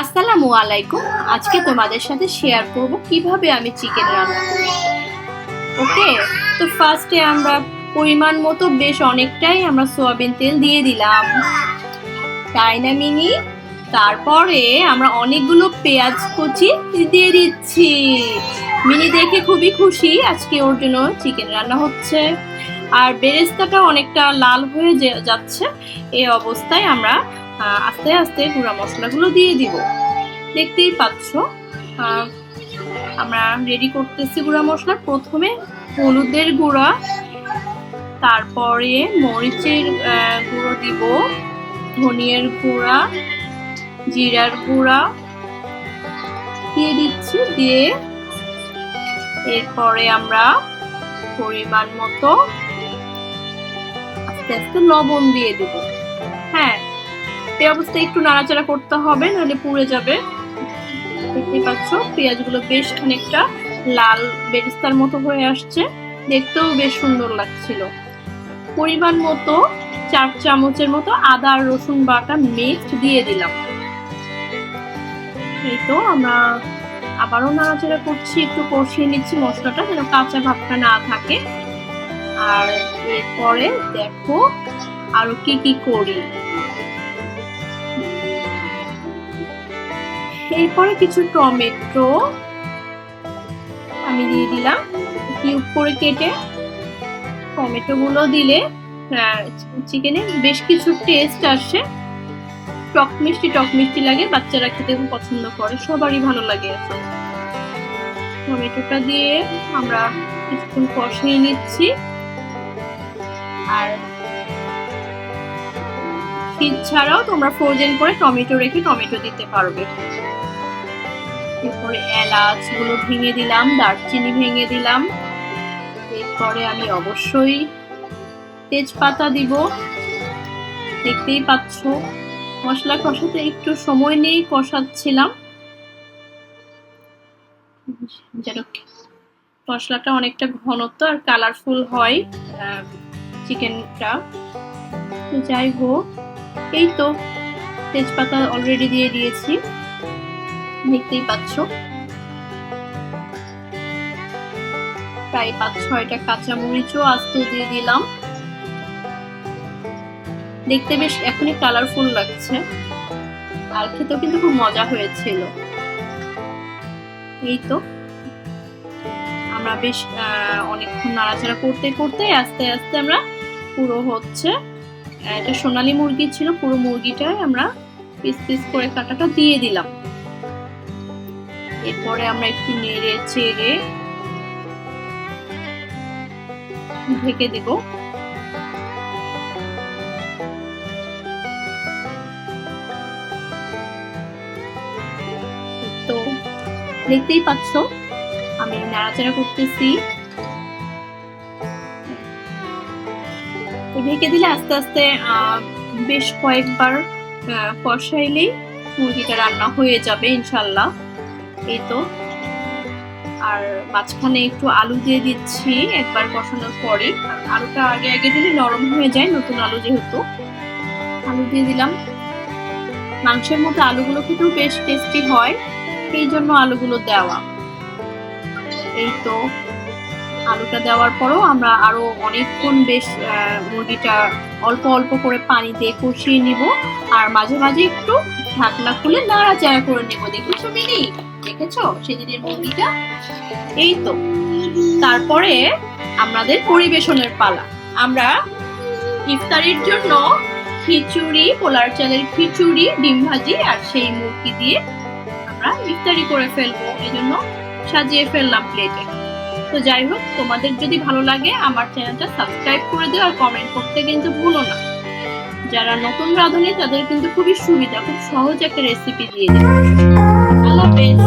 আসসালামু আলাইকুম। আজকে তোমাদের সাথে শেয়ার করব কিভাবে আমি চিকেন রান্না করি। ওকে, তো ফার্স্টে আমরা পরিমাণ মতো বেশ অনেকটাই আমরা সয়াবিন তেল দিয়ে দিলাম, তাই না মিনি? তারপরে আমরা অনেকগুলো পেঁয়াজ কুচি দিয়ে দিচ্ছি। মিনি দেখে খুবই খুশি, আজকে ওর জন্য চিকেন রান্না হচ্ছে। আর বেরেস্তাটা অনেকটা লাল হয়ে যাচ্ছে। এই অবস্থায় আমরা আস্তে আস্তে গুঁড়া মশলাগুলো দিয়ে দিব। দেখতেই পাচ্ছ আমরা রেডি করতেছি গুঁড়া মশলা। প্রথমে হলুদের গুঁড়া, তারপরে মরিচের গুঁড়ো দিব, ধনিয়ার গুঁড়া, জিরার গুঁড়া দিয়ে দিচ্ছি। দিয়ে এরপরে আমরা পরিমাণ মতো আস্তে আস্তে লবণ দিয়ে দিব। হ্যাঁ, এই অবস্থায় একটু নাড়াচাড়া করতে হবে, নাহলে পুড়ে যাবে। দেখতে পাচ্ছ পেঁয়াজগুলো বেশ খানিকটা লাল বেরেস্তার মতো হয়ে আসছে, দেখতেও বেশ সুন্দর লাগছিল। পরিমাণ মতো 4 চামচের মতো আদা আর রসুন বাটা মিক্সড দিয়ে দিলাম। এই তো আমরা আবারও নাড়াচাড়া করছি, একটু কষিয়ে নিচ্ছি মশলাটা যেন কাঁচা ভাবটা না থাকে। আর এরপরে দেখো আরো কি কি করি। এরপরে কিছু টমেটো আমি দিয়ে দিলাম কিউব করে কেটে। টমেটো গুলো দিলে চিকেনে বেশ কিছু টেস্ট আসে, টক মিষ্টি লাগে। বাচ্চারা খেতে খুব পছন্দ করে, সবারই ভালো লাগে আসলে। টমেটোটা দিয়ে আমরা কিছুক্ষণ কষিয়ে নিচ্ছি। আর ফ্রিজ ছাড়াও তোমরা ফ্রোজেন করে টমেটো রেখে টমেটো দিতে পারবে। এরপরে এলাচ গুলো ভেঙে দিলাম, দারচিনি ভেঙে দিলাম। এরপরে আমি অবশ্যই তেজপাতা দিব। দেখতেই পাচ্ছ মশলা কষাতে একটু সময় নিয়ে কষাচ্ছিলাম যেন মশলাটা অনেকটা ঘনত্ব আর কালারফুল হয় চিকেনটা। যাই হোক, এই তো তেজপাতা অলরেডি দিয়ে দিয়েছি, দেখতেই পাচ্ছ। প্রায় 5-6টা কাঁচামরিচও আস্ত দিয়ে দিলাম। দেখতে বেশ এখনই কালারফুল লাগছে, আর খেতেও কিন্তু খুব মজা হয়েছিল। এই তো আমরা বেশ অনেকক্ষণ নাড়াচাড়া করতে করতে আস্তে আস্তে আমরা পুরো হচ্ছে, এটা সোনালী মুরগি ছিল, পুরো মুরগিটাই আমরা পিস পিস করে কাটাটা দিয়ে দিলাম। এরপরে আমরা একটু নেড়ে চেড়ে ঢেকে দেব। তো দেখতেই পাচ্ছ আমি নাড়াচাড়া করতেছি। ঢেকে দিলে আস্তে আস্তে বেশ কয়েকবার কষাইলেই মুরগিটা রান্না হয়ে যাবে ইনশাল্লাহ। এই তো, আর মাঝখানে একটু আলু দিয়ে দিচ্ছি একবার কষানোর পরে। আলুটা আগে আগে দিলে নরম হয়ে যায়, নতুন আলু যেহেতু। আলু দিয়ে দিলাম। মাংসের মধ্যে আলুগুলো খেতেও বেশ টেস্টি হয়, এই জন্য আলুগুলো দেওয়া। এই তো আলুটা দেওয়ার পরও আমরা আরো অনেকক্ষণ বেশ মুরগিটা অল্প অল্প করে পানি দিয়ে কষিয়ে নিব। আর মাঝে মাঝে একটু ঢাকনা খুলে নাড়াচাড়া করে নেব। দেখেছো মিনি? দেখেছো সেদিনের মুরগিটা? এই তো, তারপরে আমাদের পরিবেশনের পালা। আমরা ইফতারির জন্য খিচুড়ি, পোলার চালের খিচুড়ি, ডিম ভাজি আর সেই মুরগি দিয়ে আমরা ইফতারি করে ফেলবো, এজন্য সাজিয়ে ফেললাম প্লেটে। তো যাই হোক, তোমাদের যদি ভালো লাগে আমার চ্যানেলটা সাবস্ক্রাইব করে দিও, আর কমেন্ট করতে কিন্তু ভুলো না। যারা নতুন রাঁধুনি তাদের কিন্তু খুবই সুবিধা, খুব সহজ একটা রেসিপি দিয়ে দিই। আল্লাহ হাফেজ।